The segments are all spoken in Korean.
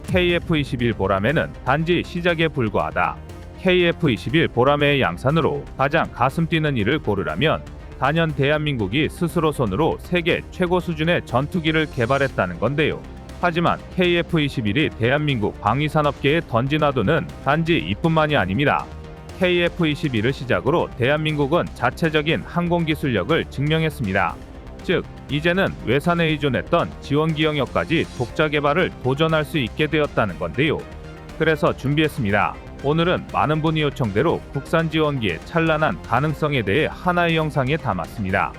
KF-21 보라매는 단지 시작에 불과하다. KF-21 보라매의 양산으로 가장 가슴 뛰는 일을 고르라면 단연 대한민국이 스스로 손으로 세계 최고 수준의 전투기를 개발했다는 건데요. 하지만 KF-21이 대한민국 방위산업계에 던진 화두는 단지 이뿐만이 아닙니다. KF-21을 시작으로 대한민국은 자체적인 항공기술력을 증명했습니다. 즉, 이제는 외산에 의존했던 지원기 영역까지 독자 개발을 도전할 수 있게 되었다는 건데요. 그래서 준비했습니다. 오늘은 많은 분이 요청대로 국산 지원기의 찬란한 가능성에 대해 하나의 영상에 담았습니다.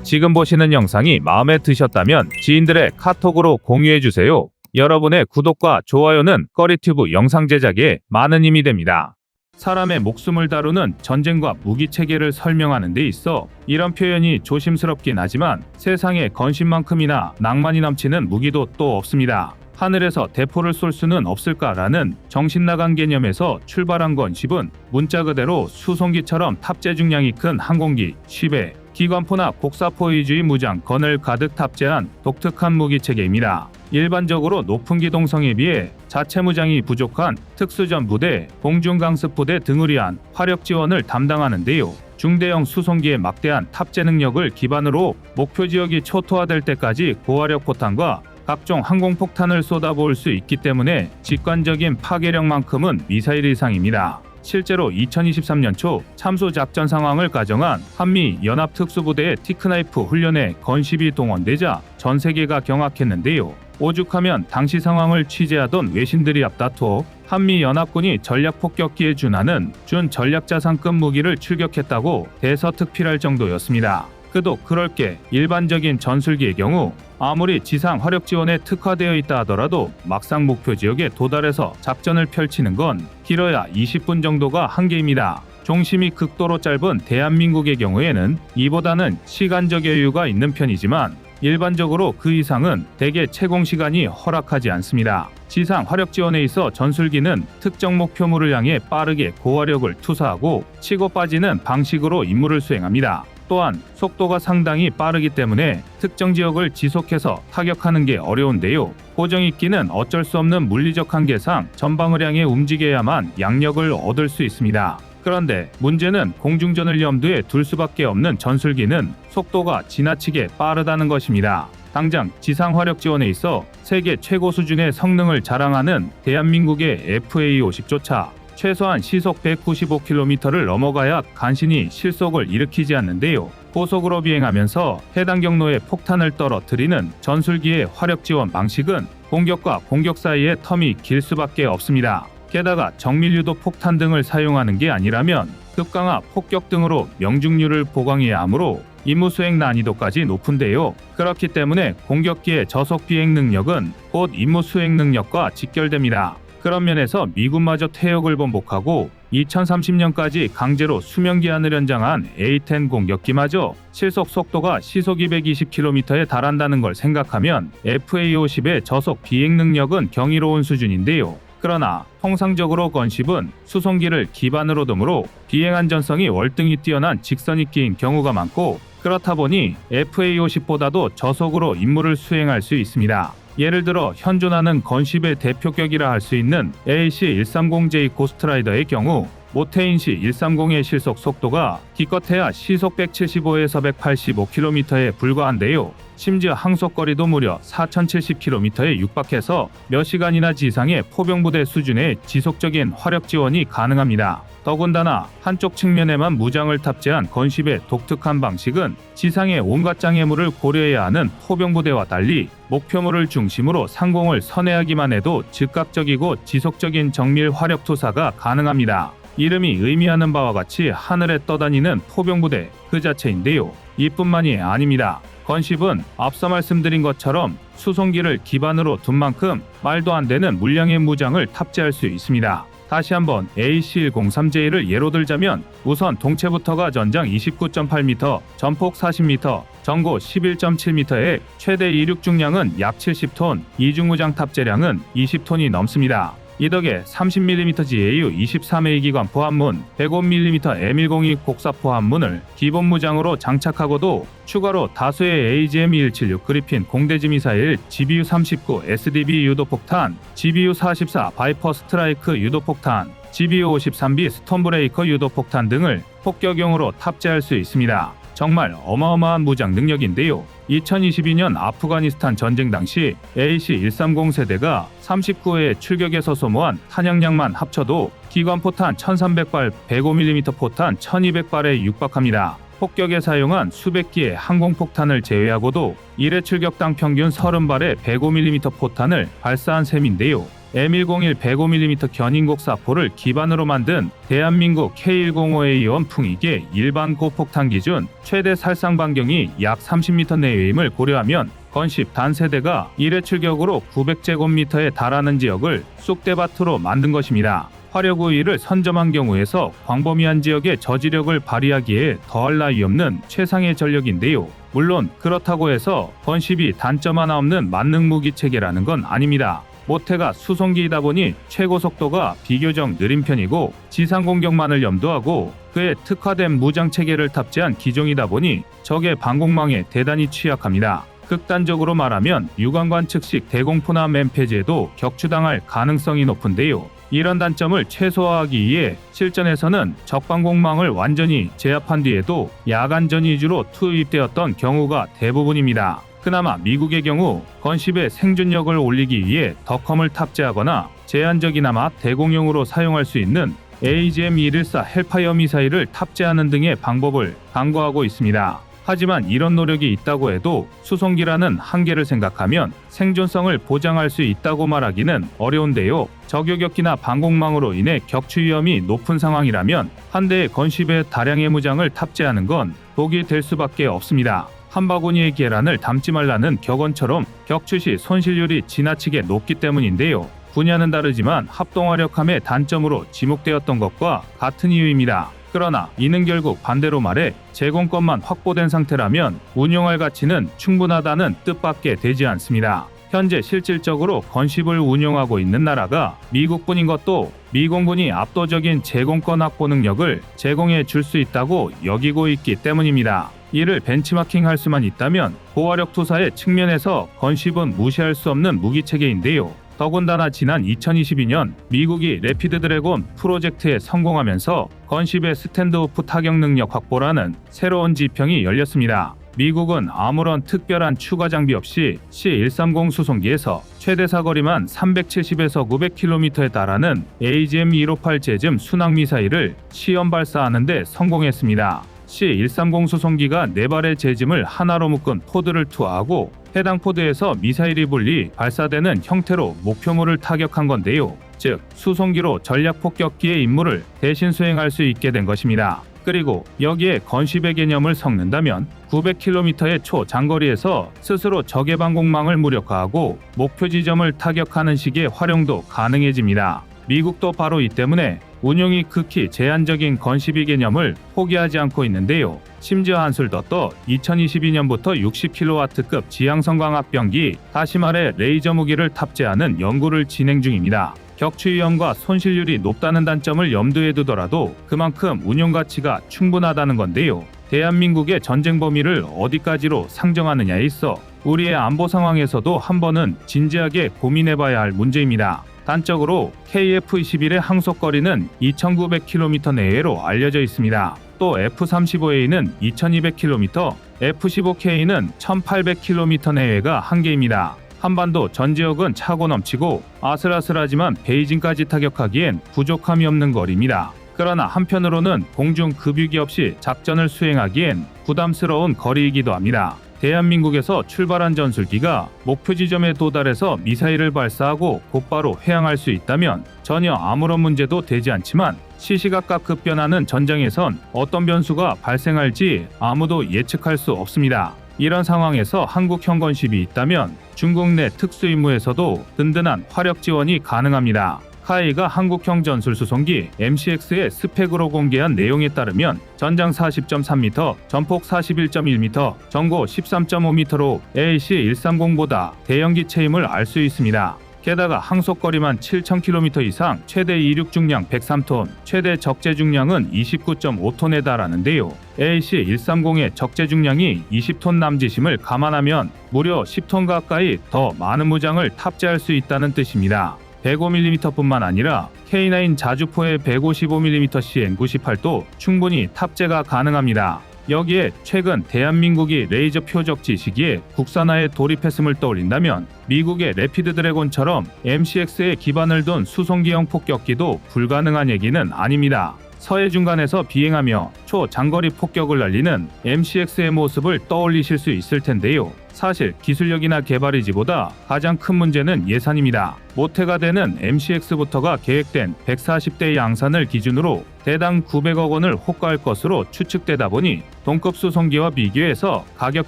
지금 보시는 영상이 마음에 드셨다면 지인들의 카톡으로 공유해주세요. 여러분의 구독과 좋아요는 꺼리튜브 영상 제작에 많은 힘이 됩니다. 사람의 목숨을 다루는 전쟁과 무기체계를 설명하는 데 있어 이런 표현이 조심스럽긴 하지만 세상에 건심만큼이나 낭만이 넘치는 무기도 또 없습니다. 하늘에서 대포를 쏠 수는 없을까라는 정신나간 개념에서 출발한 건십은 문자 그대로 수송기처럼 탑재 중량이 큰 항공기 쉽에 기관포나 곡사포 위주의 무장 건을 가득 탑재한 독특한 무기체계입니다. 일반적으로 높은 기동성에 비해 자체 무장이 부족한 특수전부대, 공중강습부대 등을 위한 화력 지원을 담당하는데요. 중대형 수송기의 막대한 탑재 능력을 기반으로 목표 지역이 초토화될 때까지 고화력 포탄과 각종 항공폭탄을 쏟아부을 수 있기 때문에 직관적인 파괴력만큼은 미사일 이상입니다. 실제로 2023년 초 참수 작전 상황을 가정한 한미 연합특수부대의 티크나이프 훈련에 건십이 동원되자 전 세계가 경악했는데요. 오죽하면 당시 상황을 취재하던 외신들이 앞다퉈 한미 연합군이 전략 폭격기에 준하는 준전략자산급 무기를 출격했다고 대서특필할 정도였습니다. 그도 그럴 게 일반적인 전술기의 경우 아무리 지상 화력 지원에 특화되어 있다 하더라도 막상 목표 지역에 도달해서 작전을 펼치는 건 길어야 20분 정도가 한계입니다. 종심이 극도로 짧은 대한민국의 경우에는 이보다는 시간적 여유가 있는 편이지만 일반적으로 그 이상은 대개 채공 시간이 허락하지 않습니다. 지상 화력 지원에 있어 전술기는 특정 목표물을 향해 빠르게 고화력을 투사하고 치고 빠지는 방식으로 임무를 수행합니다. 또한 속도가 상당히 빠르기 때문에 특정 지역을 지속해서 타격하는 게 어려운데요. 고정익기는 어쩔 수 없는 물리적 한계상 전방을 향해 움직여야만 양력을 얻을 수 있습니다. 그런데 문제는 공중전을 염두에 둘 수밖에 없는 전술기는 속도가 지나치게 빠르다는 것입니다. 당장 지상 화력 지원에 있어 세계 최고 수준의 성능을 자랑하는 대한민국의 FA-50조차 최소한 시속 195km를 넘어가야 간신히 실속을 일으키지 않는데요. 고속으로 비행하면서 해당 경로에 폭탄을 떨어뜨리는 전술기의 화력 지원 방식은 공격과 공격 사이의 텀이 길 수밖에 없습니다. 게다가 정밀유도 폭탄 등을 사용하는 게 아니라면 급강하 폭격 등으로 명중률을 보강해야 하므로 임무 수행 난이도까지 높은데요. 그렇기 때문에 공격기의 저속 비행 능력은 곧 임무 수행 능력과 직결됩니다. 그런 면에서 미군마저 퇴역을 번복하고 2030년까지 강제로 수명기한을 연장한 A-10 공격기마저 실속 속도가 시속 220km에 달한다는 걸 생각하면 FA-50의 저속 비행 능력은 경이로운 수준인데요. 그러나 통상적으로 건십은 수송기를 기반으로 두므로 비행 안전성이 월등히 뛰어난 직선익기인 경우가 많고 그렇다 보니 FA-50보다도 저속으로 임무를 수행할 수 있습니다. 예를 들어 현존하는 건십의 대표격이라 할 수 있는 AC-130J 고스트라이더의 경우 모태인시 130의 실속 속도가 기껏해야 시속 175에서 185km에 불과한데요. 심지어 항속거리도 무려 4070km에 육박해서 몇 시간이나 지상의 포병부대 수준의 지속적인 화력 지원이 가능합니다. 더군다나 한쪽 측면에만 무장을 탑재한 건십의 독특한 방식은 지상의 온갖 장애물을 고려해야 하는 포병부대와 달리 목표물을 중심으로 상공을 선회하기만 해도 즉각적이고 지속적인 정밀 화력 투사가 가능합니다. 이름이 의미하는 바와 같이 하늘에 떠다니는 포병부대 그 자체인데요. 이뿐만이 아닙니다. 건십은 앞서 말씀드린 것처럼 수송기를 기반으로 둔 만큼 말도 안 되는 물량의 무장을 탑재할 수 있습니다. 다시 한번 AC-103J를 예로 들자면 우선 동체부터가 전장 29.8m, 전폭 40m, 전고 11.7m에 최대 이륙 중량은 약 70톤, 이중무장 탑재량은 20톤이 넘습니다. 이 덕에 30mm GAU 23A 기관 포함문, 105mm M102 곡사 포함문을 기본 무장으로 장착하고도 추가로 다수의 AGM-176 그리핀 공대지 미사일, GBU-39 SDB 유도폭탄, GBU-44 바이퍼 스트라이크 유도폭탄, GBU-53B 스톰브레이커 유도폭탄 등을 폭격용으로 탑재할 수 있습니다. 정말 어마어마한 무장 능력인데요. 2022년 아프가니스탄 전쟁 당시 AC-130 세대가 39회의 출격에서 소모한 탄약량만 합쳐도 기관포탄 1300발, 105mm 포탄 1200발에 육박합니다. 폭격에 사용한 수백 기의 항공폭탄을 제외하고도 1회 출격당 평균 30발의 105mm 포탄을 발사한 셈인데요. M101 105mm 견인곡사포를 기반으로 만든 대한민국 K105A 원풍이계 일반 고폭탄 기준 최대 살상 반경이 약 30m 내외임을 고려하면 건십 단세대가 1회 출격으로 900제곱미터에 달하는 지역을 쑥대밭으로 만든 것입니다. 화력 우위를 선점한 경우에서 광범위한 지역의 저지력을 발휘하기에 더할 나위 없는 최상의 전력인데요. 물론 그렇다고 해서 건십이 단점 하나 없는 만능 무기 체계라는 건 아닙니다. 모태가 수송기이다 보니 최고 속도가 비교적 느린 편이고 지상 공격만을 염두하고 그에 특화된 무장 체계를 탑재한 기종이다 보니 적의 방공망에 대단히 취약합니다. 극단적으로 말하면 유관관 측식 대공포나 맨폐지에도 격추당할 가능성이 높은데요. 이런 단점을 최소화하기 위해 실전에서는 적방공망을 완전히 제압한 뒤에도 야간전 위주로 투입되었던 경우가 대부분입니다. 그나마 미국의 경우 건십의 생존력을 올리기 위해 덕컴을 탑재하거나 제한적이나마 대공용으로 사용할 수 있는 AGM-114 헬파이어 미사일을 탑재하는 등의 방법을 강구하고 있습니다. 하지만 이런 노력이 있다고 해도 수송기라는 한계를 생각하면 생존성을 보장할 수 있다고 말하기는 어려운데요. 저격역기나 방공망으로 인해 격추 위험이 높은 상황이라면 한 대의 건십에 다량의 무장을 탑재하는 건 독이 될 수밖에 없습니다. 한 바구니의 계란을 담지 말라는 격언처럼 격추 시 손실률이 지나치게 높기 때문인데요. 분야는 다르지만 합동화력함의 단점으로 지목되었던 것과 같은 이유입니다. 그러나 이는 결국 반대로 말해 제공권만 확보된 상태라면 운용할 가치는 충분하다는 뜻밖에 되지 않습니다. 현재 실질적으로 건십을 운용하고 있는 나라가 미국뿐인 것도 미공군이 압도적인 제공권 확보 능력을 제공해 줄 수 있다고 여기고 있기 때문입니다. 이를 벤치마킹할 수만 있다면 고화력 투사의 측면에서 건십은 무시할 수 없는 무기체계인데요. 더군다나 지난 2022년 미국이 래피드 드래곤 프로젝트에 성공하면서 건십의 스탠드오프 타격 능력 확보라는 새로운 지평이 열렸습니다. 미국은 아무런 특별한 추가 장비 없이 C-130 수송기에서 최대 사거리만 370에서 900km에 달하는 AGM-158 제즘 순항 미사일을 시험 발사하는 데 성공했습니다. C-130 수송기가 4발의 제즘을 하나로 묶은 포드를 투하하고 해당 포드에서 미사일이 분리 발사되는 형태로 목표물을 타격한 건데요. 즉 수송기로 전략 폭격기의 임무를 대신 수행할 수 있게 된 것입니다. 그리고 여기에 건십의 개념을 섞는다면 900km의 초장거리에서 스스로 적의 방공망을 무력화하고 목표 지점을 타격하는 식의 활용도 가능해집니다. 미국도 바로 이 때문에 운용이 극히 제한적인 건십이 개념을 포기하지 않고 있는데요. 심지어 한술 더 떠 2022년부터 60kW급 지향성 광학병기, 다시 말해 레이저 무기를 탑재하는 연구를 진행 중입니다. 격추 위험과 손실률이 높다는 단점을 염두에 두더라도 그만큼 운용 가치가 충분하다는 건데요. 대한민국의 전쟁 범위를 어디까지로 상정하느냐에 있어 우리의 안보 상황에서도 한 번은 진지하게 고민해봐야 할 문제입니다. 단적으로 KF-21의 항속거리는 2,900km 내외로 알려져 있습니다. 또 F-35A는 2,200km, F-15K는 1,800km 내외가 한계입니다. 한반도 전 지역은 차고 넘치고 아슬아슬하지만 베이징까지 타격하기엔 부족함이 없는 거리입니다. 그러나 한편으로는 공중 급유기 없이 작전을 수행하기엔 부담스러운 거리이기도 합니다. 대한민국에서 출발한 전술기가 목표 지점에 도달해서 미사일을 발사하고 곧바로 회항할 수 있다면 전혀 아무런 문제도 되지 않지만 시시각각 급변하는 전장에선 어떤 변수가 발생할지 아무도 예측할 수 없습니다. 이런 상황에서 한국형 건십이 있다면 중국 내 특수임무에서도 든든한 화력 지원이 가능합니다. 카이가 한국형 전술수송기 MCX의 스펙으로 공개한 내용에 따르면 전장 40.3m, 전폭 41.1m, 전고 13.5m로 AC-130보다 대형 기체임을 알 수 있습니다. 게다가 항속거리만 7,000km 이상, 최대 이륙 중량 103톤, 최대 적재 중량은 29.5톤에 달하는데요. AC-130의 적재 중량이 20톤 남짓임을 감안하면 무려 10톤 가까이 더 많은 무장을 탑재할 수 있다는 뜻입니다. 105mm뿐만 아니라 K9 자주포의 155mm CN98도 충분히 탑재가 가능합니다. 여기에 최근 대한민국이 레이저 표적지 시기에 국산화에 돌입했음을 떠올린다면 미국의 래피드 드래곤처럼 MCX에 기반을 둔 수송기형 폭격기도 불가능한 얘기는 아닙니다. 서해 중간에서 비행하며 초장거리 폭격을 날리는 MCX의 모습을 떠올리실 수 있을 텐데요. 사실 기술력이나 개발이지보다 가장 큰 문제는 예산입니다. 모태가 되는 MCX부터가 계획된 140대 양산을 기준으로 대당 900억 원을 호가할 것으로 추측되다 보니 동급 수송기와 비교해서 가격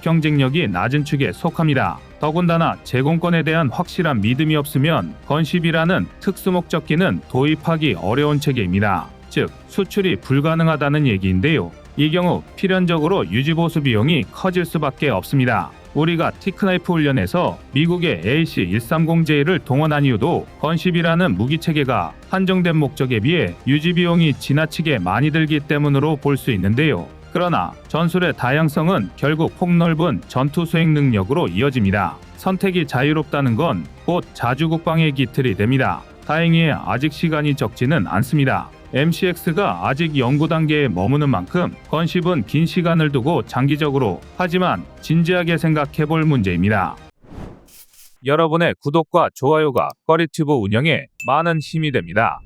경쟁력이 낮은 축에 속합니다. 더군다나 제공권에 대한 확실한 믿음이 없으면 건십이라는 특수목적기는 도입하기 어려운 체계입니다. 즉 수출이 불가능하다는 얘기인데요. 이 경우 필연적으로 유지보수 비용이 커질 수밖에 없습니다. 우리가 티크나이프 훈련에서 미국의 AC-130J를 동원한 이유도 건십이라는 무기체계가 한정된 목적에 비해 유지비용이 지나치게 많이 들기 때문으로 볼 수 있는데요. 그러나 전술의 다양성은 결국 폭넓은 전투 수행 능력으로 이어집니다. 선택이 자유롭다는 건 곧 자주국방의 기틀이 됩니다. 다행히 아직 시간이 적지는 않습니다. MCX가 아직 연구 단계에 머무는 만큼 건십은 긴 시간을 두고 장기적으로, 하지만 진지하게 생각해 볼 문제입니다. 여러분의 구독과 좋아요가 꺼리튜브 운영에 많은 힘이 됩니다.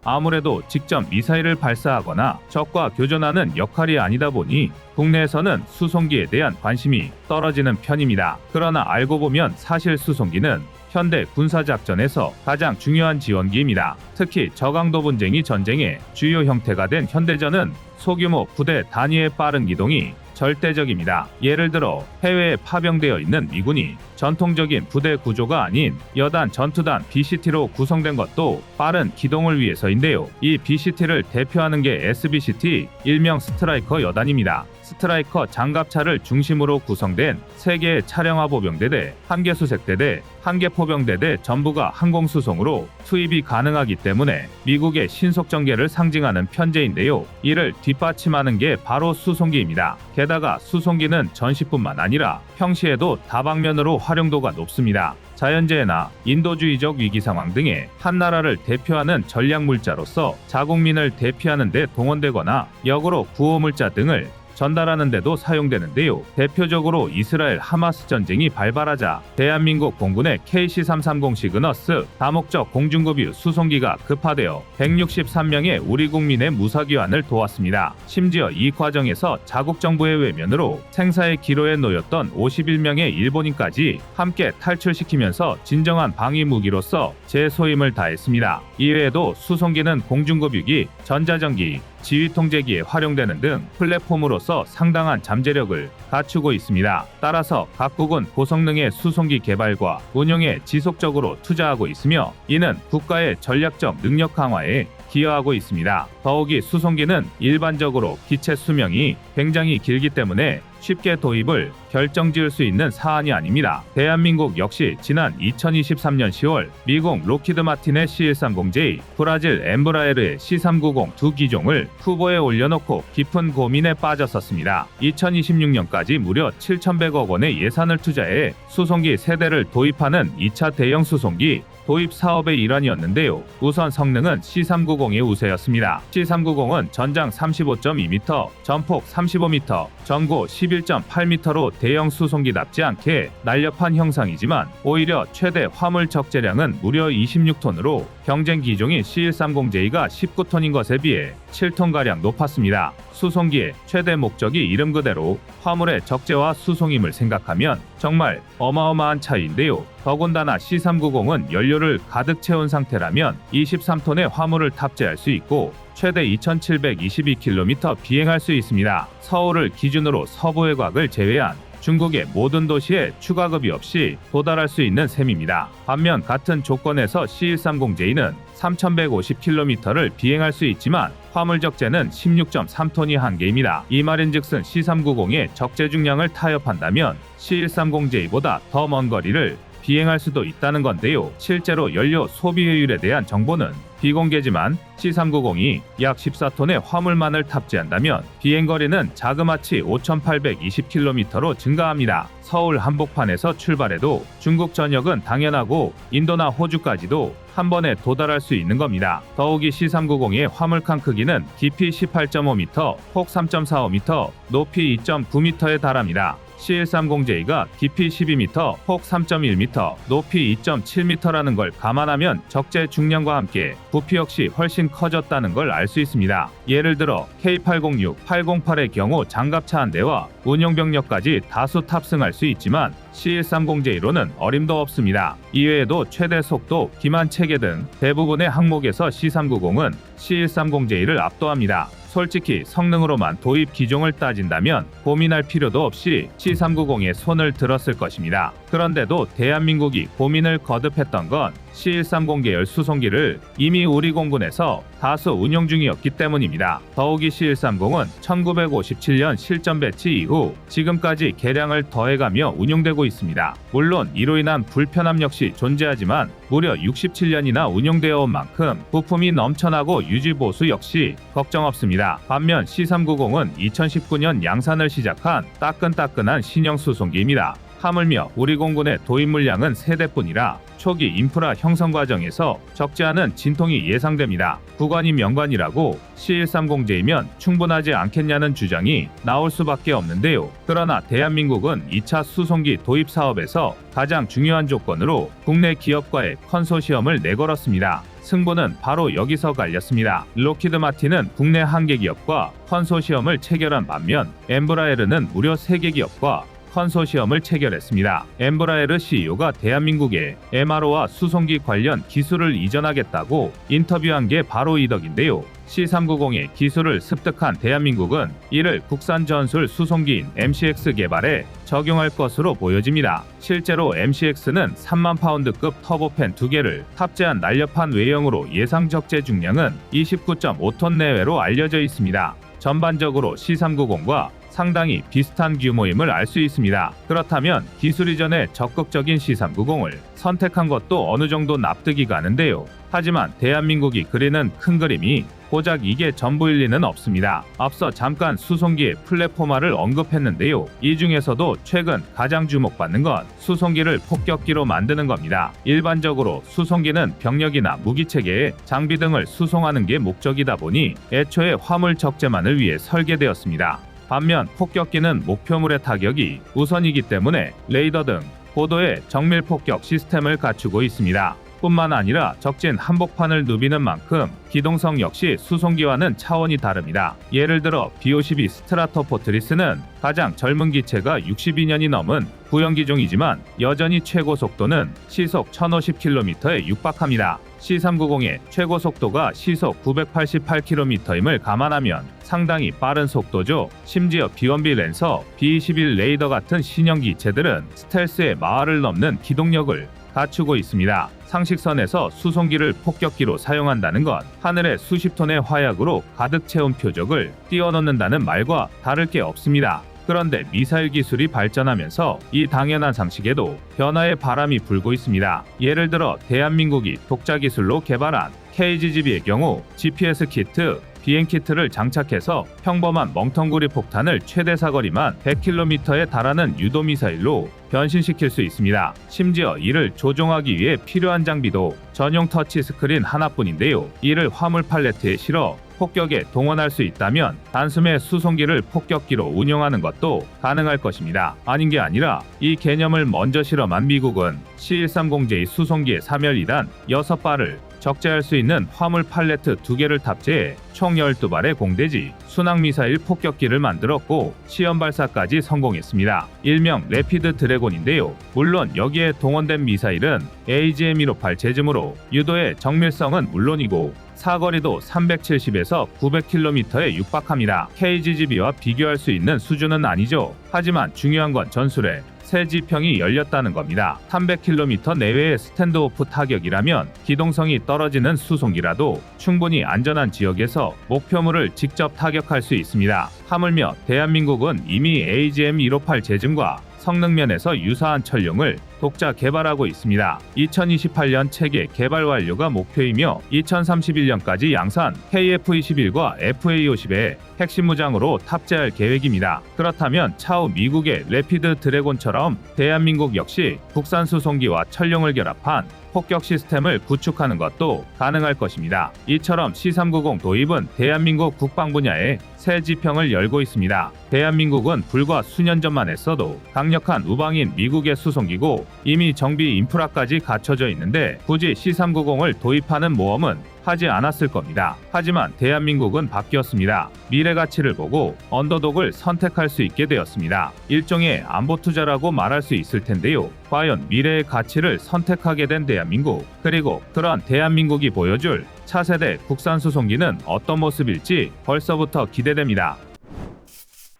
아무래도 직접 미사일을 발사하거나 적과 교전하는 역할이 아니다 보니 국내에서는 수송기에 대한 관심이 떨어지는 편입니다. 그러나 알고 보면 사실 수송기는 현대 군사작전에서 가장 중요한 지원기입니다. 특히 저강도 분쟁이 전쟁의 주요 형태가 된 현대전은 소규모 부대 단위의 빠른 기동이 절대적입니다. 예를 들어 해외에 파병되어 있는 미군이 전통적인 부대 구조가 아닌 여단 전투단 BCT로 구성된 것도 빠른 기동을 위해서인데요. 이 BCT를 대표하는 게 SBCT, 일명 스트라이커 여단입니다. 스트라이커 장갑차를 중심으로 구성된 3개의 차량화보병대대, 1개 수색대대, 1개 포병대대 전부가 항공수송으로 투입이 가능하기 때문에 미국의 신속 전개를 상징하는 편제인데요. 이를 뒷받침하는 게 바로 수송기입니다. 게다가 수송기는 전시뿐만 아니라 평시에도 다방면으로 활용도가 높습니다. 자연재해나 인도주의적 위기 상황 등의 한 나라를 대표하는 전략물자로서 자국민을 대피하는 데 동원되거나 역으로 구호물자 등을 전달하는 데도 사용되는데요. 대표적으로 이스라엘 하마스 전쟁이 발발하자 대한민국 공군의 KC-330 시그너스 다목적 공중급유 수송기가 급파되어 163명의 우리 국민의 무사귀환을 도왔습니다. 심지어 이 과정에서 자국 정부의 외면으로 생사의 기로에 놓였던 51명의 일본인까지 함께 탈출시키면서 진정한 방위 무기로서 제소임을 다했습니다. 이외에도 수송기는 공중급유기, 전자전기, 지휘통제기에 활용되는 등 플랫폼으로서 상당한 잠재력을 갖추고 있습니다. 따라서 각국은 고성능의 수송기 개발과 운용에 지속적으로 투자하고 있으며 이는 국가의 전략적 능력 강화에 기여하고 있습니다. 더욱이 수송기는 일반적으로 기체 수명이 굉장히 길기 때문에 쉽게 도입을 결정지을 수 있는 사안이 아닙니다. 대한민국 역시 지난 2023년 10월 미국 로키드 마틴의 C-130J, 브라질 엠브라에르의 C-390 두 기종을 후보에 올려놓고 깊은 고민에 빠졌었습니다. 2026년까지 무려 7,100억 원의 예산을 투자해 수송기 세대를 도입하는 2차 대형 수송기 도입 사업의 일환이었는데요. 우선 성능은 C-390의 우세였습니다. C-390은 전장 35.2m, 전폭 35m, 전고 11.8m로 대형 수송기답지 않게 날렵한 형상이지만 오히려 최대 화물 적재량은 무려 26톤으로 경쟁 기종인 C-130J가 19톤인 것에 비해 7톤가량 높았습니다. 수송기의 최대 목적이 이름 그대로 화물의 적재와 수송임을 생각하면 정말 어마어마한 차이인데요. 더군다나 C-390은 연료를 가득 채운 상태라면 23톤의 화물을 탑재할 수 있고 최대 2,722km 비행할 수 있습니다. 서울을 기준으로 서부 외곽을 제외한 중국의 모든 도시에 추가급이 없이 도달할 수 있는 셈입니다. 반면 같은 조건에서 C-130J는 3,150km를 비행할 수 있지만 화물 적재는 16.3톤이 한계입니다. 이 말인즉슨 C-390의 적재 중량을 타협한다면 C-130J보다 더 먼 거리를 비행할 수도 있다는 건데요. 실제로 연료 소비효율에 대한 정보는 비공개지만 C390이 약 14톤의 화물만을 탑재한다면 비행거리는 자그마치 5,820km로 증가합니다. 서울 한복판에서 출발해도 중국 전역은 당연하고 인도나 호주까지도 한 번에 도달할 수 있는 겁니다. 더욱이 C390의 화물칸 크기는 깊이 18.5m, 폭 3.45m, 높이 2.9m에 달합니다. C130J가 깊이 12m, 폭 3.1m, 높이 2.7m라는 걸 감안하면 적재 중량과 함께 부피 역시 훨씬 커졌다는 걸 알 수 있습니다. 예를 들어 K806, 808의 경우 장갑차 한 대와 운용병력까지 다수 탑승할 수 있지만 C130J로는 어림도 없습니다. 이외에도 최대 속도, 기만 체계 등 대부분의 항목에서 C390은 C130J를 압도합니다. 솔직히 성능으로만 도입 기종을 따진다면 고민할 필요도 없이 C390에 손을 들었을 것입니다. 그런데도 대한민국이 고민을 거듭했던 건 C130 계열 수송기를 이미 우리 공군에서 다수 운용 중이었기 때문입니다. 더욱이 C130은 1957년 실전 배치 이후 지금까지 개량을 더해가며 운용되고 있습니다. 물론 이로 인한 불편함 역시 존재하지만 무려 67년이나 운용되어 온 만큼 부품이 넘쳐나고 유지 보수 역시 걱정 없습니다. 반면 C390은 2019년 양산을 시작한 따끈따끈한 신형 수송기입니다. 하물며 우리 공군의 도입 물량은 3대뿐이라 초기 인프라 형성 과정에서 적지 않은 진통이 예상됩니다. 구관이 명관이라고 C130J면 충분하지 않겠냐는 주장이 나올 수밖에 없는데요. 그러나 대한민국은 2차 수송기 도입 사업에서 가장 중요한 조건으로 국내 기업과의 컨소시엄을 내걸었습니다. 승부는 바로 여기서 갈렸습니다. 록히드 마틴은 국내 한 개 기업과 컨소시엄을 체결한 반면 엠브라에르는 무려 3개 기업과 컨소시엄을 체결했습니다. 엠브라에르 CEO가 대한민국에 MRO와 수송기 관련 기술을 이전하겠다고 인터뷰한 게 바로 이 덕인데요. C390의 기술을 습득한 대한민국은 이를 국산 전술 수송기인 MCX 개발에 적용할 것으로 보여집니다. 실제로 MCX는 3만 파운드급 터보팬 2개를 탑재한 날렵한 외형으로 예상 적재 중량은 29.5톤 내외로 알려져 있습니다. 전반적으로 C390과 상당히 비슷한 규모임을 알 수 있습니다. 그렇다면 기술 이전에 적극적인 C390을 선택한 것도 어느 정도 납득이 가는데요. 하지만 대한민국이 그리는 큰 그림이 고작 이게 전부일 리는 없습니다. 앞서 잠깐 수송기의 플랫포마를 언급했는데요. 이 중에서도 최근 가장 주목받는 건 수송기를 폭격기로 만드는 겁니다. 일반적으로 수송기는 병력이나 무기체계에 장비 등을 수송하는 게 목적이다 보니 애초에 화물 적재만을 위해 설계되었습니다. 반면 폭격기는 목표물의 타격이 우선이기 때문에 레이더 등 고도의 정밀 폭격 시스템을 갖추고 있습니다. 뿐만 아니라 적진 한복판을 누비는 만큼 기동성 역시 수송기와는 차원이 다릅니다. 예를 들어 B-52 스트라토포트리스는 가장 젊은 기체가 62년이 넘은 구형 기종이지만 여전히 최고 속도는 시속 1050km에 육박합니다. C390의 최고 속도가 시속 988km임을 감안하면 상당히 빠른 속도죠. 심지어 B1B 랜서, B-21 레이더 같은 신형 기체들은 스텔스의 마하를 넘는 기동력을 갖추고 있습니다. 상식선에서 수송기를 폭격기로 사용한다는 건 하늘에 수십 톤의 화약으로 가득 채운 표적을 띄워넣는다는 말과 다를 게 없습니다. 그런데 미사일 기술이 발전하면서 이 당연한 상식에도 변화의 바람이 불고 있습니다. 예를 들어 대한민국이 독자 기술로 개발한 KGGB의 경우 GPS 키트, 비행 키트를 장착해서 평범한 멍텅구리 폭탄을 최대 사거리만 100km에 달하는 유도 미사일로 변신시킬 수 있습니다. 심지어 이를 조종하기 위해 필요한 장비도 전용 터치 스크린 하나뿐인데요. 이를 화물 팔레트에 실어 폭격에 동원할 수 있다면 단숨에 수송기를 폭격기로 운용하는 것도 가능할 것입니다. 아닌 게 아니라 이 개념을 먼저 실험한 미국은 C130J 수송기의 3열 2단 6발을 적재할 수 있는 화물 팔레트 2개를 탑재해 총 12발의 공대지 순항미사일 폭격기를 만들었고 시험 발사까지 성공했습니다. 일명 래피드 드래곤인데요. 물론 여기에 동원된 미사일은 AGM-158 제즈무로 유도의 정밀성은 물론이고 사거리도 370에서 900km에 육박합니다. KGGB와 비교할 수 있는 수준은 아니죠. 하지만 중요한 건 전술에 새 지평이 열렸다는 겁니다. 300km 내외의 스탠드오프 타격이라면 기동성이 떨어지는 수송기라도 충분히 안전한 지역에서 목표물을 직접 타격할 수 있습니다. 하물며 대한민국은 이미 AGM-158 제즘과 성능면에서 유사한 천룡을 독자 개발하고 있습니다. 2028년 체계 개발 완료가 목표이며 2031년까지 양산 KF-21과 FA-50에 핵심 무장으로 탑재할 계획입니다. 그렇다면 차후 미국의 래피드 드래곤처럼 대한민국 역시 국산 수송기와 천룡을 결합한 폭격 시스템을 구축하는 것도 가능할 것입니다. 이처럼 C390 도입은 대한민국 국방 분야에 새 지평을 열고 있습니다. 대한민국은 불과 수년 전만 했어도 강력한 우방인 미국의 수송기고 이미 정비 인프라까지 갖춰져 있는데 굳이 C390을 도입하는 모험은 하지 않았을 겁니다. 하지만 대한민국은 바뀌었습니다. 미래 가치를 보고 언더독을 선택할 수 있게 되었습니다. 일종의 안보 투자라고 말할 수 있을 텐데요. 과연 미래의 가치를 선택하게 된 대한민국, 그리고 그런 대한민국이 보여줄 차세대 국산 수송기는 어떤 모습일지 벌써부터 기대됩니다.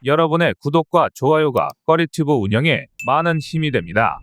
여러분의 구독과 좋아요가 꺼리튜브 운영에 많은 힘이 됩니다.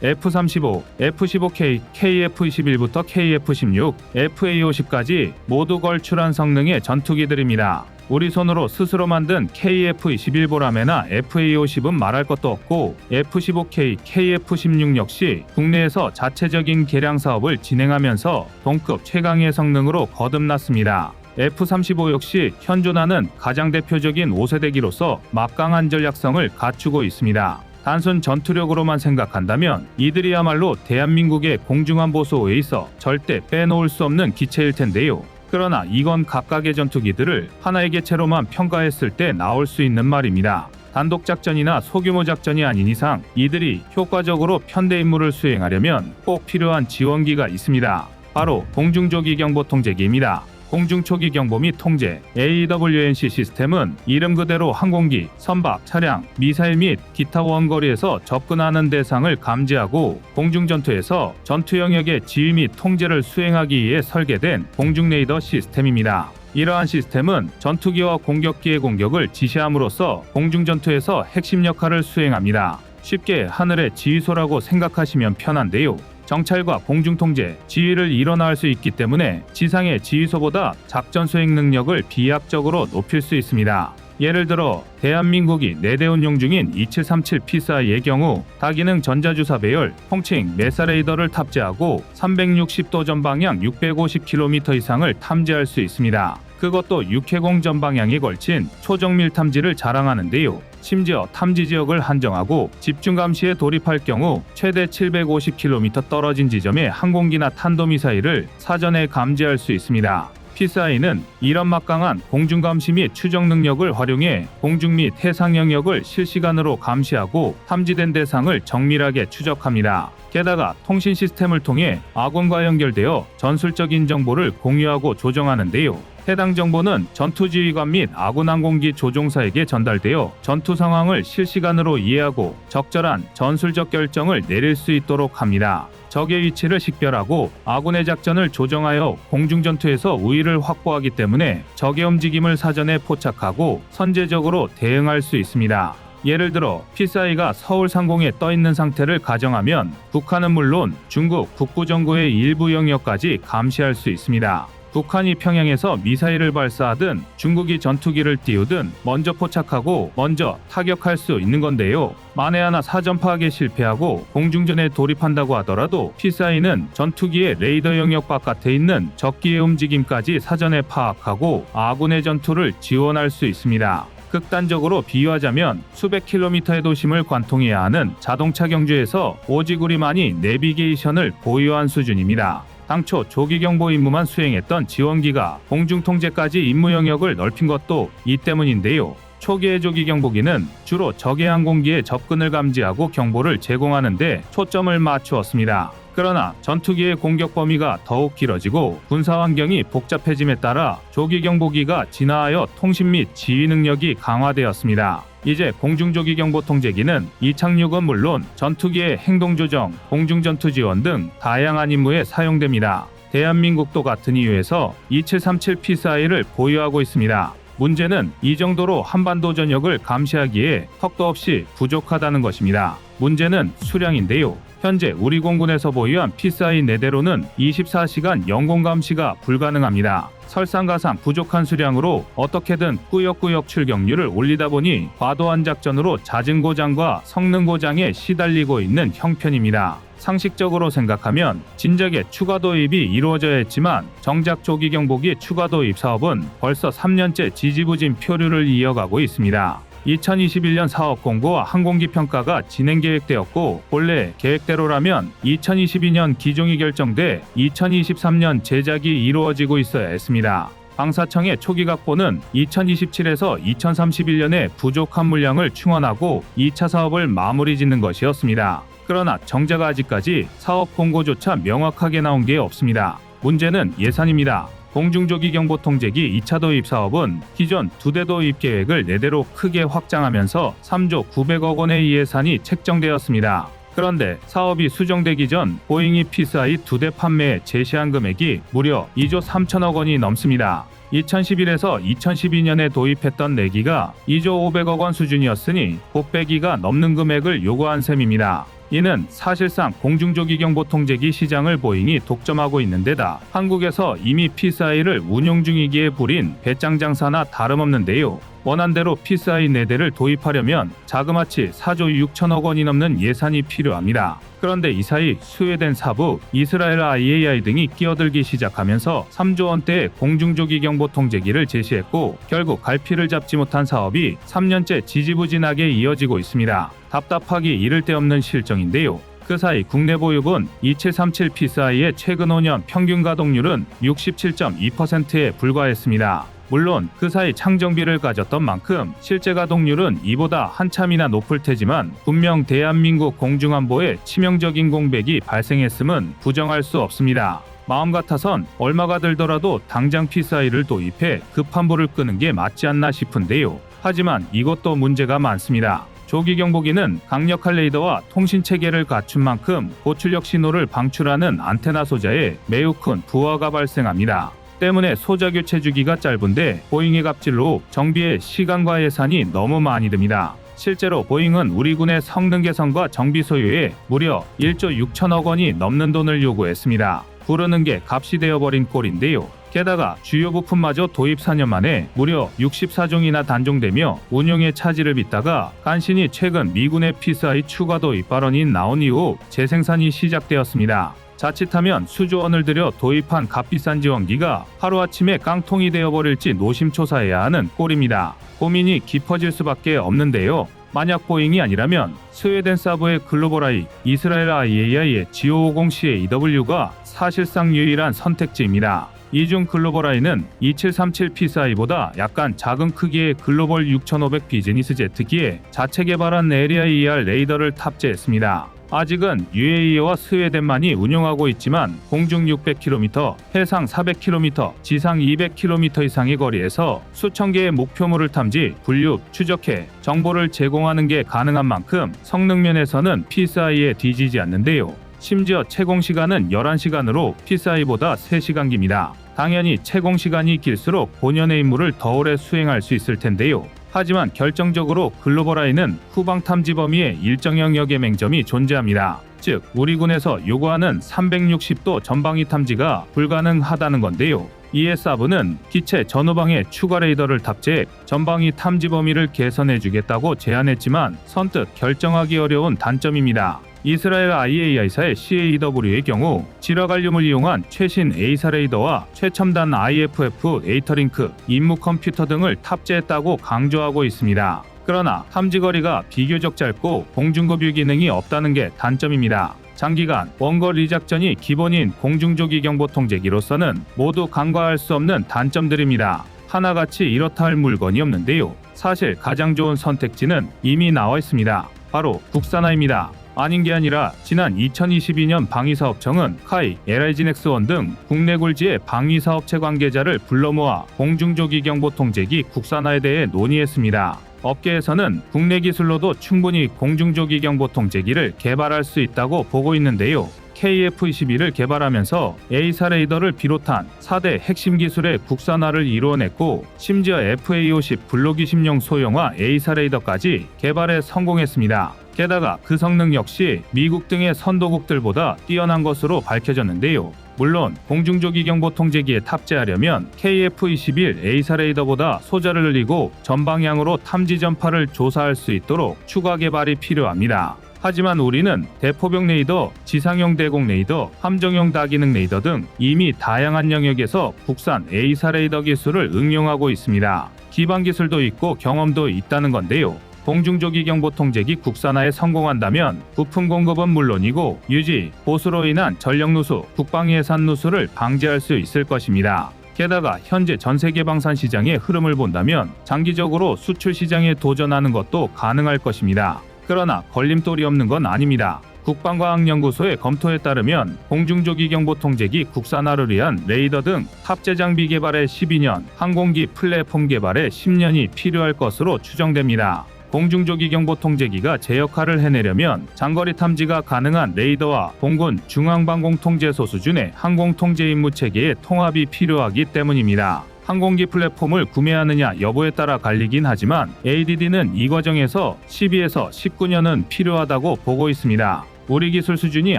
F-35, F-15K, KF-21부터 KF-16, FA-50까지 모두 걸출한 성능의 전투기들입니다. 우리 손으로 스스로 만든 KF-21 보라매나 FA-50은 말할 것도 없고 F-15K, KF-16 역시 국내에서 자체적인 개량 사업을 진행하면서 동급 최강의 성능으로 거듭났습니다. F-35 역시 현존하는 가장 대표적인 5세대기로서 막강한 전략성을 갖추고 있습니다. 단순 전투력으로만 생각한다면 이들이야말로 대한민국의 공중안보소에 있어 절대 빼놓을 수 없는 기체일 텐데요. 그러나 이건 각각의 전투기들을 하나의 개체로만 평가했을 때 나올 수 있는 말입니다. 단독작전이나 소규모 작전이 아닌 이상 이들이 효과적으로 편대 임무를 수행하려면 꼭 필요한 지원기가 있습니다. 바로 공중조기경보통제기입니다. 공중초기경보 및 통제 AWNC 시스템은 이름 그대로 항공기, 선박, 차량, 미사일 및 기타 원거리에서 접근하는 대상을 감지하고 공중전투에서 전투 영역의 지휘 및 통제를 수행하기 위해 설계된 공중레이더 시스템입니다. 이러한 시스템은 전투기와 공격기의 공격을 지시함으로써 공중전투에서 핵심 역할을 수행합니다. 쉽게 하늘의 지휘소라고 생각하시면 편한데요. 정찰과 공중통제, 지휘를 일원화할 수 있기 때문에 지상의 지휘소보다 작전 수행 능력을 비약적으로 높일 수 있습니다. 예를 들어 대한민국이 4대 운용 중인 2737 피스아이의 경우 다기능 전자주사 배열, 통칭 메사레이더를 탑재하고 360도 전방향 650km 이상을 탐지할 수 있습니다. 그것도 육해공 전방향에 걸친 초정밀 탐지를 자랑하는데요. 심지어 탐지 지역을 한정하고 집중 감시에 돌입할 경우 최대 750km 떨어진 지점의 항공기나 탄도미사일을 사전에 감지할 수 있습니다. 피스아이는 이런 막강한 공중감시 및 추적 능력을 활용해 공중 및 해상 영역을 실시간으로 감시하고 탐지된 대상을 정밀하게 추적합니다. 게다가 통신 시스템을 통해 아군과 연결되어 전술적인 정보를 공유하고 조정하는데요. 해당 정보는 전투지휘관 및 아군 항공기 조종사에게 전달되어 전투 상황을 실시간으로 이해하고 적절한 전술적 결정을 내릴 수 있도록 합니다. 적의 위치를 식별하고 아군의 작전을 조정하여 공중전투에서 우위를 확보하기 때문에 적의 움직임을 사전에 포착하고 선제적으로 대응할 수 있습니다. 예를 들어 피스아이가 서울 상공에 떠 있는 상태를 가정하면 북한은 물론 중국 북부정부의 일부 영역까지 감시할 수 있습니다. 북한이 평양에서 미사일을 발사하든 중국이 전투기를 띄우든 먼저 포착하고 먼저 타격할 수 있는 건데요. 만에 하나 사전 파악에 실패하고 공중전에 돌입한다고 하더라도 피스아이는 전투기의 레이더 영역 바깥에 있는 적기의 움직임까지 사전에 파악하고 아군의 전투를 지원할 수 있습니다. 극단적으로 비유하자면 수백 킬로미터의 도심을 관통해야 하는 자동차 경주에서 오지구리만이 내비게이션을 보유한 수준입니다. 당초 조기경보 임무만 수행했던 지원기가 공중통제까지 임무 영역을 넓힌 것도 이 때문인데요. 초기의 조기경보기는 주로 적의 항공기의 접근을 감지하고 경보를 제공하는 데 초점을 맞추었습니다. 그러나 전투기의 공격 범위가 더욱 길어지고 군사 환경이 복잡해짐에 따라 조기경보기가 진화하여 통신 및 지휘 능력이 강화되었습니다. 이제 공중조기경보통제기는 이착륙은 물론 전투기의 행동조정, 공중전투 지원 등 다양한 임무에 사용됩니다. 대한민국도 같은 이유에서 2737 피스아이를 보유하고 있습니다. 문제는 이 정도로 한반도 전역을 감시하기에 턱도 없이 부족하다는 것입니다. 문제는 수량인데요. 현재 우리 공군에서 보유한 PSI 4대로는 24시간 영공 감시가 불가능합니다. 설상가상 부족한 수량으로 어떻게든 꾸역꾸역 출격률을 올리다 보니 과도한 작전으로 잦은 고장과 성능 고장에 시달리고 있는 형편입니다. 상식적으로 생각하면 진작에 추가 도입이 이루어져야 했지만 정작 조기 경보기 추가 도입 사업은 벌써 3년째 지지부진 표류를 이어가고 있습니다. 2021년 사업 공고와 항공기 평가가 진행 계획되었고 본래 계획대로라면 2022년 기종이 결정돼 2023년 제작이 이루어지고 있어야 했습니다. 방사청의 초기 각보는 2027에서 2031년에 부족한 물량을 충원하고 2차 사업을 마무리 짓는 것이었습니다. 그러나 정작 아직까지 사업 공고조차 명확하게 나온 게 없습니다. 문제는 예산입니다. 공중조기경보통제기 2차 도입 사업은 기존 2대 도입 계획을 4대로 크게 확장하면서 3조 900억 원의 예산이 책정되었습니다. 그런데 사업이 수정되기 전 보잉이 PSI 2대 판매에 제시한 금액이 무려 2조 3천억 원이 넘습니다. 2011에서 2012년에 도입했던 4기가 2조 500억 원 수준이었으니 곱빼기가 넘는 금액을 요구한 셈입니다. 이는 사실상 공중조기경보통제기 시장을 보잉이 독점하고 있는 데다 한국에서 이미 PSI를 운용 중이기에 부린 배짱 장사나 다름없는데요. 원안대로 PSI 4대를 도입하려면 자그마치 4조 6천억 원이 넘는 예산이 필요합니다. 그런데 이 사이 스웨덴 사부, 이스라엘 IAI 등이 끼어들기 시작하면서 3조 원대의 공중조기경보통제기를 제시했고 결국 갈피를 잡지 못한 사업이 3년째 지지부진하게 이어지고 있습니다. 답답하기 이를 데 없는 실정인데요. 그 사이 국내 보유분 2737 PSI의 최근 5년 평균 가동률은 67.2%에 불과했습니다. 물론 그 사이 창정비를 가졌던 만큼 실제 가동률은 이보다 한참이나 높을 테지만 분명 대한민국 공중안보에 치명적인 공백이 발생했음은 부정할 수 없습니다. 마음 같아선 얼마가 들더라도 당장 PSI를 도입해 급한 불을 끄는 게 맞지 않나 싶은데요. 하지만 이것도 문제가 많습니다. 조기경보기는 강력한 레이더와 통신체계를 갖춘 만큼 고출력 신호를 방출하는 안테나 소자에 매우 큰 부하가 발생합니다. 때문에 소자 교체 주기가 짧은데 보잉의 갑질로 정비에 시간과 예산이 너무 많이 듭니다. 실제로 보잉은 우리 군의 성능 개선과 정비 소요에 무려 1조 6천억 원이 넘는 돈을 요구했습니다. 부르는 게 값이 되어버린 꼴인데요. 게다가 주요 부품마저 도입 4년 만에 무려 64종이나 단종되며 운용에 차질을 빚다가 간신히 최근 미군의 PSI 추가 도입 발언이 나온 이후 재생산이 시작되었습니다. 자칫하면 수조 원을 들여 도입한 값비싼 지원기가 하루아침에 깡통이 되어버릴지 노심초사해야 하는 꼴입니다. 고민이 깊어질 수밖에 없는데요. 만약 보잉이 아니라면 스웨덴 사브의 글로벌아이, 이스라엘 IAI의 GO50CAW가 사실상 유일한 선택지입니다. 이중 글로벌아이는 2737 PSI보다 약간 작은 크기의 글로벌 6500 비즈니스 제트기에 자체 개발한 에리아 ER 레이더를 탑재했습니다. 아직은 UAE와 스웨덴만이 운용하고 있지만 공중 600km, 해상 400km, 지상 200km 이상의 거리에서 수천 개의 목표물을 탐지, 분류, 추적해 정보를 제공하는 게 가능한 만큼 성능 면에서는 PSI에 뒤지지 않는데요. 심지어 채공 시간은 11시간으로 PSI보다 3시간 깁니다. 당연히 채공 시간이 길수록 본연의 임무를 더 오래 수행할 수 있을 텐데요. 하지만 결정적으로 글로벌아이는 후방 탐지 범위에 일정 영역의 맹점이 존재합니다. 즉, 우리 군에서 요구하는 360도 전방위 탐지가 불가능하다는 건데요. 이에 사브는 기체 전후방에 추가 레이더를 탑재해 전방위 탐지 범위를 개선해주겠다고 제안했지만 선뜻 결정하기 어려운 단점입니다. 이스라엘 IAI사의 CAW의 경우 지라갈륨을 이용한 최신 A사 레이더와 최첨단 IFF 에이터링크, 임무 컴퓨터 등을 탑재했다고 강조하고 있습니다. 그러나 탐지거리가 비교적 짧고 공중급유 기능이 없다는 게 단점입니다. 장기간 원거리 작전이 기본인 공중조기경보통제기로서는 모두 간과할 수 없는 단점들입니다. 하나같이 이렇다 할 물건이 없는데요. 사실 가장 좋은 선택지는 이미 나와 있습니다. 바로 국산화입니다. 아닌 게 아니라 지난 2022년 방위사업청은 카이, LIG넥스1 등 국내 굴지의 방위사업체 관계자를 불러 모아 공중조기경보통제기 국산화에 대해 논의했습니다. 업계에서는 국내 기술로도 충분히 공중조기경보통제기를 개발할 수 있다고 보고 있는데요. KF-21을 개발하면서 A사 레이더를 비롯한 4대 핵심 기술의 국산화를 이루어냈고 심지어 FA-50 블록 20용 소형화 A사 레이더까지 개발에 성공했습니다. 게다가 그 성능 역시 미국 등의 선도국들보다 뛰어난 것으로 밝혀졌는데요. 물론 공중조기경보통제기에 탑재하려면 KF-21 A사 레이더보다 소자를 늘리고 전방향으로 탐지 전파를 조사할 수 있도록 추가 개발이 필요합니다. 하지만 우리는 대포병 레이더, 지상용 대공 레이더, 함정용 다기능 레이더 등 이미 다양한 영역에서 국산 A사 레이더 기술을 응용하고 있습니다. 기반 기술도 있고 경험도 있다는 건데요. 공중조기경보통제기 국산화에 성공한다면 부품 공급은 물론이고 유지, 보수로 인한 전력 누수, 국방 예산 누수를 방지할 수 있을 것입니다. 게다가 현재 전 세계 방산 시장의 흐름을 본다면 장기적으로 수출 시장에 도전하는 것도 가능할 것입니다. 그러나 걸림돌이 없는 건 아닙니다. 국방과학연구소의 검토에 따르면 공중조기경보통제기 국산화를 위한 레이더 등 탑재 장비 개발에 12년, 항공기 플랫폼 개발에 10년이 필요할 것으로 추정됩니다. 공중조기경보통제기가 제 역할을 해내려면 장거리 탐지가 가능한 레이더와 공군 중앙방공통제소 수준의 항공통제 임무체계의 통합이 필요하기 때문입니다. 항공기 플랫폼을 구매하느냐 여부에 따라 갈리긴 하지만 ADD는 이 과정에서 12에서 19년은 필요하다고 보고 있습니다. 우리 기술 수준이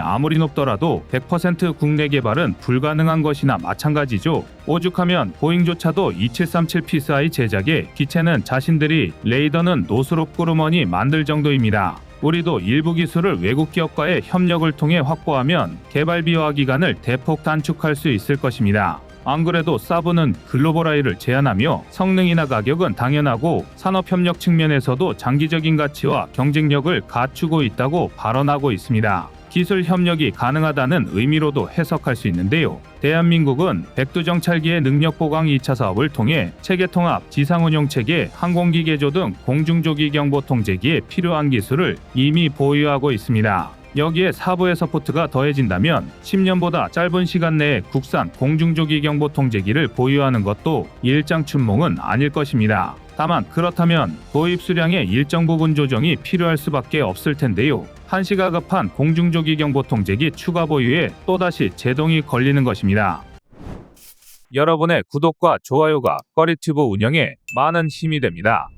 아무리 높더라도 100% 국내 개발은 불가능한 것이나 마찬가지죠. 오죽하면 보잉조차도 2737 PSI 제작에 기체는 자신들이, 레이더는 노스롭 그루먼이 만들 정도입니다. 우리도 일부 기술을 외국 기업과의 협력을 통해 확보하면 개발 비화 기간을 대폭 단축할 수 있을 것입니다. 안 그래도 사브는 글로벌화를 제한하며 성능이나 가격은 당연하고 산업협력 측면에서도 장기적인 가치와 경쟁력을 갖추고 있다고 발언하고 있습니다. 기술 협력이 가능하다는 의미로도 해석할 수 있는데요. 대한민국은 백두정찰기의 능력 보강 2차 사업을 통해 체계통합, 지상운용체계, 항공기 개조 등 공중조기경보통제기에 필요한 기술을 이미 보유하고 있습니다. 여기에 사부의 서포트가 더해진다면 10년보다 짧은 시간 내에 국산 공중조기경보통제기를 보유하는 것도 일장춘몽은 아닐 것입니다. 다만 그렇다면 도입 수량의 일정 부분 조정이 필요할 수밖에 없을 텐데요. 한시가 급한 공중조기경보통제기 추가 보유에 또다시 제동이 걸리는 것입니다. 여러분의 구독과 좋아요가 꺼리튜브 운영에 많은 힘이 됩니다.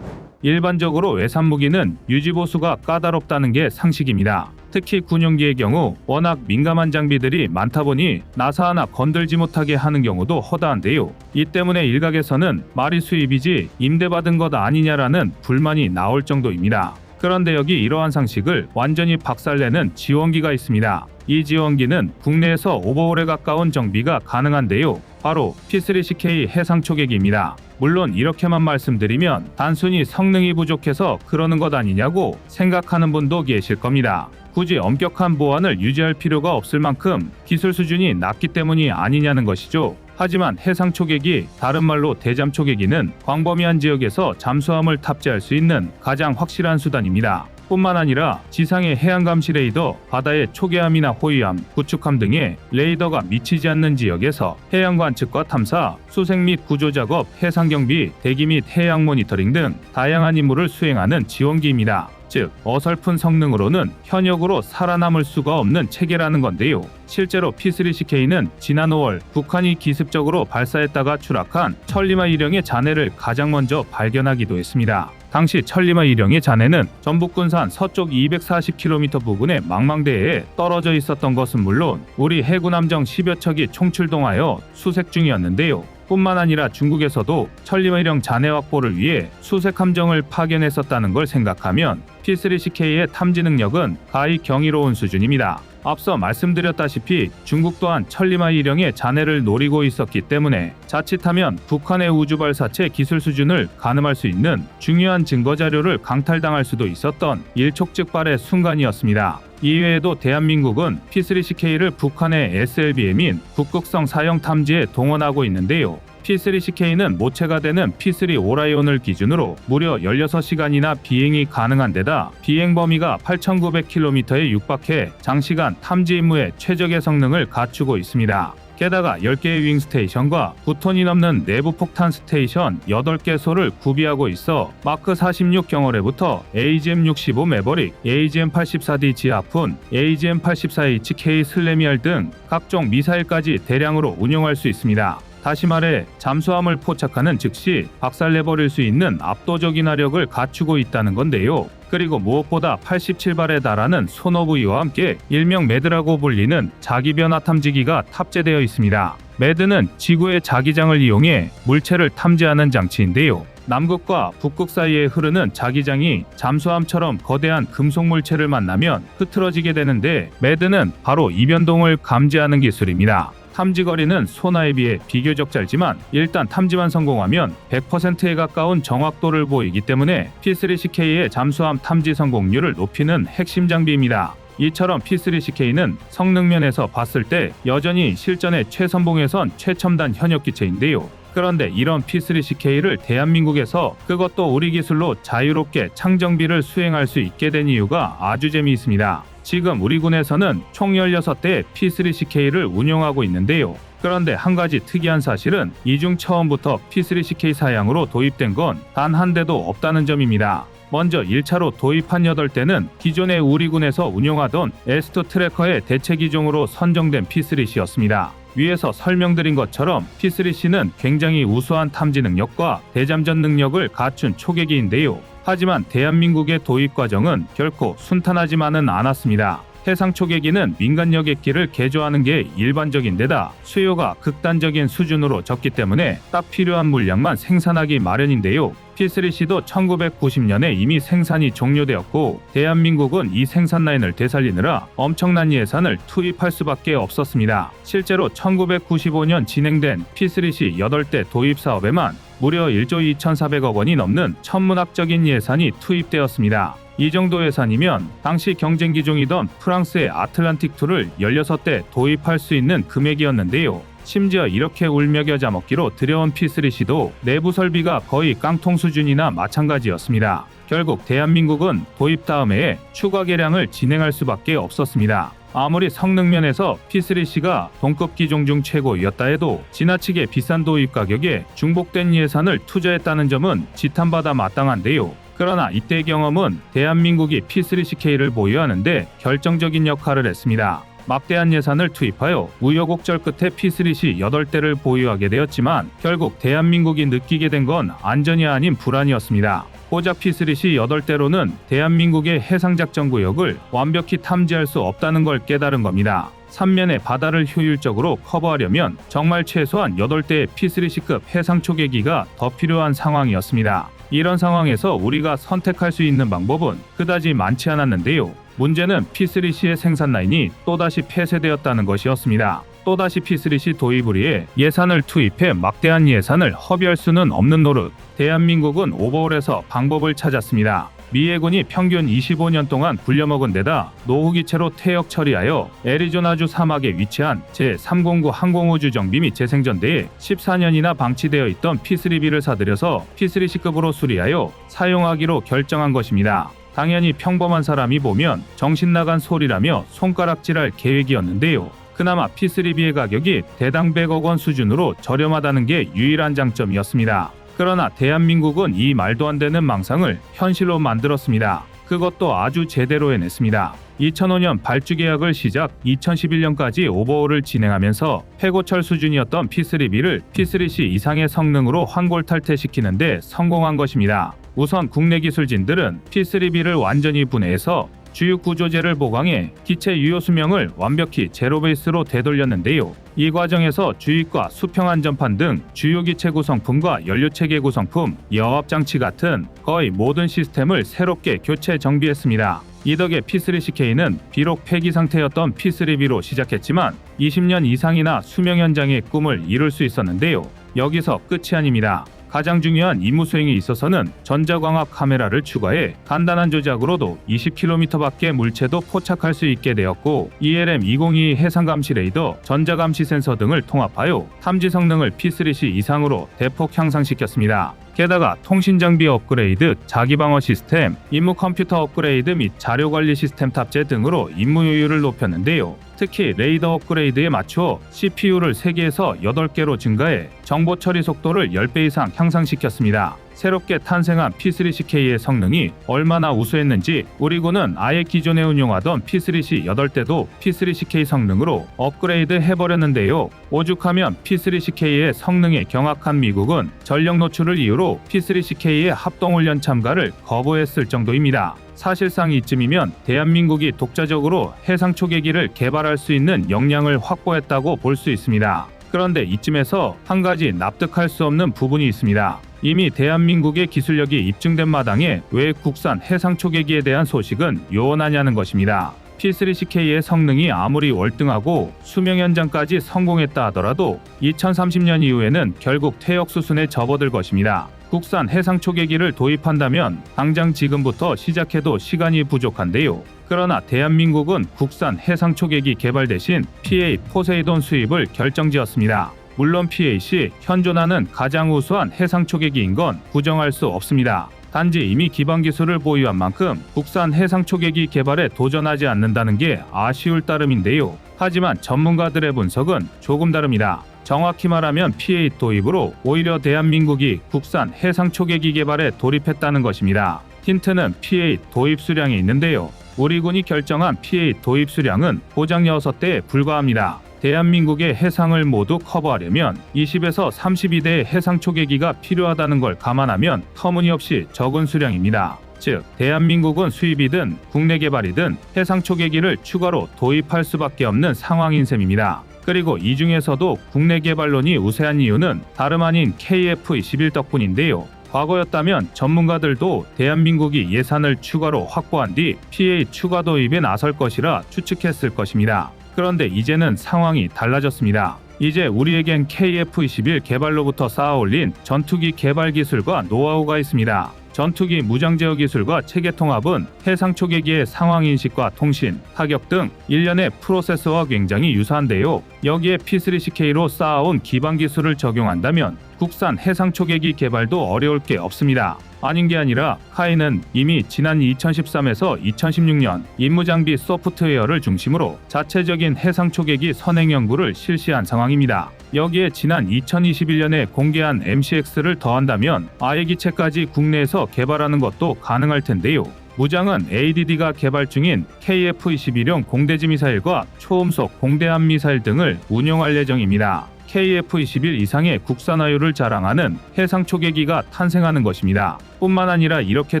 일반적으로 외산 무기는 유지보수가 까다롭다는 게 상식입니다. 특히 군용기의 경우 워낙 민감한 장비들이 많다 보니 나사 하나 건들지 못하게 하는 경우도 허다한데요. 이 때문에 일각에서는 말이 수입이지 임대받은 것 아니냐라는 불만이 나올 정도입니다. 그런데 여기 이러한 상식을 완전히 박살내는 지원기가 있습니다. 이 지원기는 국내에서 오버홀에 가까운 정비가 가능한데요. 바로 P3CK 해상초계기입니다. 물론 이렇게만 말씀드리면 단순히 성능이 부족해서 그러는 것 아니냐고 생각하는 분도 계실 겁니다. 굳이 엄격한 보안을 유지할 필요가 없을 만큼 기술 수준이 낮기 때문이 아니냐는 것이죠. 하지만 해상초계기, 다른 말로 대잠초계기는 광범위한 지역에서 잠수함을 탑재할 수 있는 가장 확실한 수단입니다. 뿐만 아니라 지상의 해양감시 레이더, 바다의 초계함이나 호위함, 구축함 등의 레이더가 미치지 않는 지역에서 해양 관측과 탐사, 수색 및 구조 작업, 해상 경비, 대기 및 해양 모니터링 등 다양한 임무를 수행하는 지원기입니다. 즉, 어설픈 성능으로는 현역으로 살아남을 수가 없는 체계라는 건데요. 실제로 P3CK는 지난 5월 북한이 기습적으로 발사했다가 추락한 천리마 1형의 잔해를 가장 먼저 발견하기도 했습니다. 당시 천리마 1형의 잔해는 전북군산 서쪽 240km 부근의 망망대해에 떨어져 있었던 것은 물론 우리 해군 함정 10여 척이 총출동하여 수색 중이었는데요. 뿐만 아니라 중국에서도 천리마 1형 잔해 확보를 위해 수색 함정을 파견했었다는 걸 생각하면 P3CK의 탐지 능력은 가히 경이로운 수준입니다. 앞서 말씀드렸다시피 중국 또한 천리마 1형의 잔해를 노리고 있었기 때문에 자칫하면 북한의 우주발사체 기술 수준을 가늠할 수 있는 중요한 증거자료를 강탈당할 수도 있었던 일촉즉발의 순간이었습니다. 이외에도 대한민국은 P3CK를 북한의 SLBM인 북극성 사형 탐지에 동원하고 있는데요. P3CK는 모체가 되는 P3 오라이온을 기준으로 무려 16시간이나 비행이 가능한 데다 비행 범위가 8,900km에 육박해 장시간 탐지 임무에 최적의 성능을 갖추고 있습니다. 게다가 10개의 윙 스테이션과 9톤이 넘는 내부 폭탄 스테이션 8개소를 구비하고 있어 마크 46 경어뢰부터 AGM-65 매버릭, AGM-84D 지하푼, AGM-84HK 슬래미알 등 각종 미사일까지 대량으로 운용할 수 있습니다. 다시 말해 잠수함을 포착하는 즉시 박살내버릴 수 있는 압도적인 화력을 갖추고 있다는 건데요. 그리고 무엇보다 87발에 달하는 소노부위와 함께 일명 매드라고 불리는 자기변화 탐지기가 탑재되어 있습니다. 매드는 지구의 자기장을 이용해 물체를 탐지하는 장치인데요. 남극과 북극 사이에 흐르는 자기장이 잠수함처럼 거대한 금속 물체를 만나면 흐트러지게 되는데, 매드는 바로 이 변동을 감지하는 기술입니다. 탐지 거리는 소나에 비해 비교적 짧지만 일단 탐지만 성공하면 100%에 가까운 정확도를 보이기 때문에 P3CK의 잠수함 탐지 성공률을 높이는 핵심 장비입니다. 이처럼 P3CK는 성능 면에서 봤을 때 여전히 실전의 최선봉에선 최첨단 현역 기체인데요. 그런데 이런 P3CK를 대한민국에서, 그것도 우리 기술로 자유롭게 창정비를 수행할 수 있게 된 이유가 아주 재미있습니다. 지금 우리 군에서는 총 16대의 P3CK를 운용하고 있는데요. 그런데 한 가지 특이한 사실은 이 중 처음부터 P3CK 사양으로 도입된 건 단 한 대도 없다는 점입니다. 먼저 1차로 도입한 8대는 기존의 우리 군에서 운용하던 S2 트래커의 대체 기종으로 선정된 P3C였습니다. 위에서 설명드린 것처럼 P3C는 굉장히 우수한 탐지 능력과 대잠전 능력을 갖춘 초계기인데요. 하지만 대한민국의 도입 과정은 결코 순탄하지만은 않았습니다. 해상 초계기는 민간 여객기를 개조하는 게 일반적인 데다 수요가 극단적인 수준으로 적기 때문에 딱 필요한 물량만 생산하기 마련인데요. P3C도 1990년에 이미 생산이 종료되었고, 대한민국은 이 생산 라인을 되살리느라 엄청난 예산을 투입할 수밖에 없었습니다. 실제로 1995년 진행된 P3C 8대 도입 사업에만 무려 1조 2,400억 원이 넘는 천문학적인 예산이 투입되었습니다. 이 정도 예산이면 당시 경쟁 기종이던 프랑스의 아틀란틱2를 16대 도입할 수 있는 금액이었는데요. 심지어 이렇게 울며겨 잡먹기로 들여온 P3C도 내부 설비가 거의 깡통 수준이나 마찬가지였습니다. 결국 대한민국은 도입 다음에 추가 개량을 진행할 수밖에 없었습니다. 아무리 성능 면에서 P3C가 동급 기종 중 최고였다 해도 지나치게 비싼 도입 가격에 중복된 예산을 투자했다는 점은 지탄받아 마땅한데요. 그러나 이때의 경험은 대한민국이 P3CK를 보유하는데 결정적인 역할을 했습니다. 막대한 예산을 투입하여 우여곡절 끝에 P3C 8대를 보유하게 되었지만 결국 대한민국이 느끼게 된 건 안전이 아닌 불안이었습니다. 고작 P3C 8대로는 대한민국의 해상작전구역을 완벽히 탐지할 수 없다는 걸 깨달은 겁니다. 3면의 바다를 효율적으로 커버하려면 정말 최소한 8대의 P3C급 해상 초계기가 더 필요한 상황이었습니다. 이런 상황에서 우리가 선택할 수 있는 방법은 그다지 많지 않았는데요. 문제는 P3C의 생산 라인이 또다시 폐쇄되었다는 것이었습니다. 또다시 P3C 도입을 위해 예산을 투입해 막대한 예산을 허비할 수는 없는 노릇. 대한민국은 오버홀에서 방법을 찾았습니다. 미 해군이 평균 25년 동안 굴려먹은 데다 노후기체로 퇴역 처리하여 애리조나주 사막에 위치한 제309 항공우주 정비 및 재생전대에 14년이나 방치되어 있던 P3B를 사들여서 P3C급으로 수리하여 사용하기로 결정한 것입니다. 당연히 평범한 사람이 보면 정신 나간 소리라며 손가락질할 계획이었는데요. 그나마 P3B의 가격이 대당 100억 원 수준으로 저렴하다는 게 유일한 장점이었습니다. 그러나 대한민국은 이 말도 안 되는 망상을 현실로 만들었습니다. 그것도 아주 제대로 해냈습니다. 2005년 발주 계약을 시작 2011년까지 오버홀을 진행하면서 폐고철 수준이었던 P3B를 P3C 이상의 성능으로 환골탈퇴시키는데 성공한 것입니다. 우선 국내 기술진들은 P3B를 완전히 분해해서 주유 구조재를 보강해 기체 유효 수명을 완벽히 제로 베이스로 되돌렸는데요. 이 과정에서 주입과 수평 안전판 등 주요 기체 구성품과 연료체계 구성품, 여합장치 같은 거의 모든 시스템을 새롭게 교체 정비했습니다. 이 덕에 P3CK는 비록 폐기 상태였던 P3B로 시작했지만 20년 이상이나 수명 연장의 꿈을 이룰 수 있었는데요. 여기서 끝이 아닙니다. 가장 중요한 임무 수행에 있어서는 전자광학 카메라를 추가해 간단한 조작으로도 20km밖에 물체도 포착할 수 있게 되었고, ELM-202 해상감시 레이더, 전자감시 센서 등을 통합하여 탐지 성능을 P3C 이상으로 대폭 향상시켰습니다. 게다가 통신장비 업그레이드, 자기방어 시스템, 임무 컴퓨터 업그레이드 및 자료관리 시스템 탑재 등으로 임무 효율을 높였는데요. 특히 레이더 업그레이드에 맞추어 CPU를 3개에서 8개로 증가해 정보 처리 속도를 10배 이상 향상시켰습니다. 새롭게 탄생한 P3CK의 성능이 얼마나 우수했는지 우리 군은 아예 기존에 운용하던 P3C 8대도 P3CK 성능으로 업그레이드 해버렸는데요. 오죽하면 P3CK의 성능에 경악한 미국은 전력 노출을 이유로 P3CK의 합동훈련 참가를 거부했을 정도입니다. 사실상 이쯤이면 대한민국이 독자적으로 해상 초계기를 개발할 수 있는 역량을 확보했다고 볼 수 있습니다. 그런데 이쯤에서 한 가지 납득할 수 없는 부분이 있습니다. 이미 대한민국의 기술력이 입증된 마당에 왜 국산 해상 초계기에 대한 소식은 요원하냐는 것입니다. P3CK의 성능이 아무리 월등하고 수명 연장까지 성공했다 하더라도 2030년 이후에는 결국 퇴역 수순에 접어들 것입니다. 국산 해상 초계기를 도입한다면 당장 지금부터 시작해도 시간이 부족한데요. 그러나 대한민국은 국산 해상 초계기 개발 대신 P8 포세이돈 수입을 결정지었습니다. 물론 P8이 현존하는 가장 우수한 해상 초계기인 건 부정할 수 없습니다. 단지 이미 기반 기술을 보유한 만큼 국산 해상 초계기 개발에 도전하지 않는다는 게 아쉬울 따름인데요. 하지만 전문가들의 분석은 조금 다릅니다. 정확히 말하면 P8 도입으로 오히려 대한민국이 국산 해상 초계기 개발에 돌입했다는 것입니다. 힌트는 P8 도입 수량에 있는데요. 우리 군이 결정한 P8 도입 수량은 고작 6대에 불과합니다. 대한민국의 해상을 모두 커버하려면 20에서 32대의 해상 초계기가 필요하다는 걸 감안하면 터무니없이 적은 수량입니다. 즉, 대한민국은 수입이든 국내 개발이든 해상 초계기를 추가로 도입할 수밖에 없는 상황인 셈입니다. 그리고 이 중에서도 국내 개발론이 우세한 이유는 다름 아닌 KF-21 덕분인데요. 과거였다면 전문가들도 대한민국이 예산을 추가로 확보한 뒤 P8 추가 도입에 나설 것이라 추측했을 것입니다. 그런데 이제는 상황이 달라졌습니다. 이제 우리에겐 KF-21 개발로부터 쌓아올린 전투기 개발 기술과 노하우가 있습니다. 전투기 무장 제어 기술과 체계 통합은 해상 초계기의 상황 인식과 통신, 타격 등 일련의 프로세서와 굉장히 유사한데요. 여기에 P3CK로 쌓아온 기반 기술을 적용한다면 국산 해상 초계기 개발도 어려울 게 없습니다. 아닌 게 아니라 카이는 이미 지난 2013에서 2016년 임무장비 소프트웨어를 중심으로 자체적인 해상 초계기 선행 연구를 실시한 상황입니다. 여기에 지난 2021년에 공개한 MCX를 더한다면 아예 기체까지 국내에서 개발하는 것도 가능할 텐데요. 무장은 ADD가 개발 중인 KF-21용 공대지 미사일과 초음속 공대함 미사일 등을 운용할 예정입니다. KF-21 이상의 국산화율을 자랑하는 해상 초계기가 탄생하는 것입니다. 뿐만 아니라 이렇게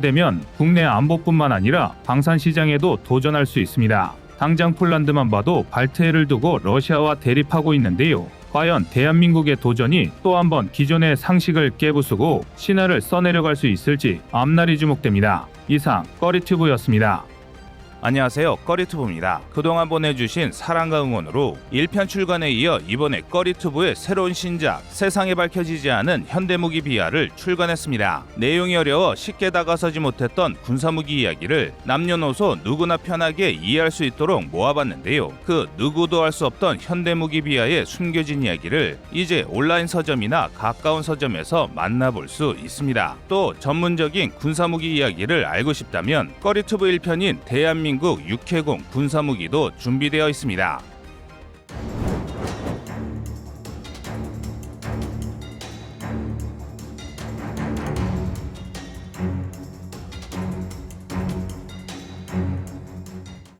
되면 국내 안보뿐만 아니라 방산 시장에도 도전할 수 있습니다. 당장 폴란드만 봐도 발트해를 두고 러시아와 대립하고 있는데요. 과연 대한민국의 도전이 또 한 번 기존의 상식을 깨부수고 신화를 써내려갈 수 있을지 앞날이 주목됩니다. 이상 꺼리튜브였습니다. 안녕하세요, 꺼리튜브입니다. 그동안 보내주신 사랑과 응원으로 1편 출간에 이어 이번에 꺼리튜브의 새로운 신작 세상에 밝혀지지 않은 현대무기 비하를 출간했습니다. 내용이 어려워 쉽게 다가서지 못했던 군사무기 이야기를 남녀노소 누구나 편하게 이해할 수 있도록 모아봤는데요. 그 누구도 알 수 없던 현대무기 비하의 숨겨진 이야기를 이제 온라인 서점이나 가까운 서점에서 만나볼 수 있습니다. 또 전문적인 군사무기 이야기를 알고 싶다면 꺼리튜브 1편인 대한민국 6회공 군사무기도 준비되어 있습니다.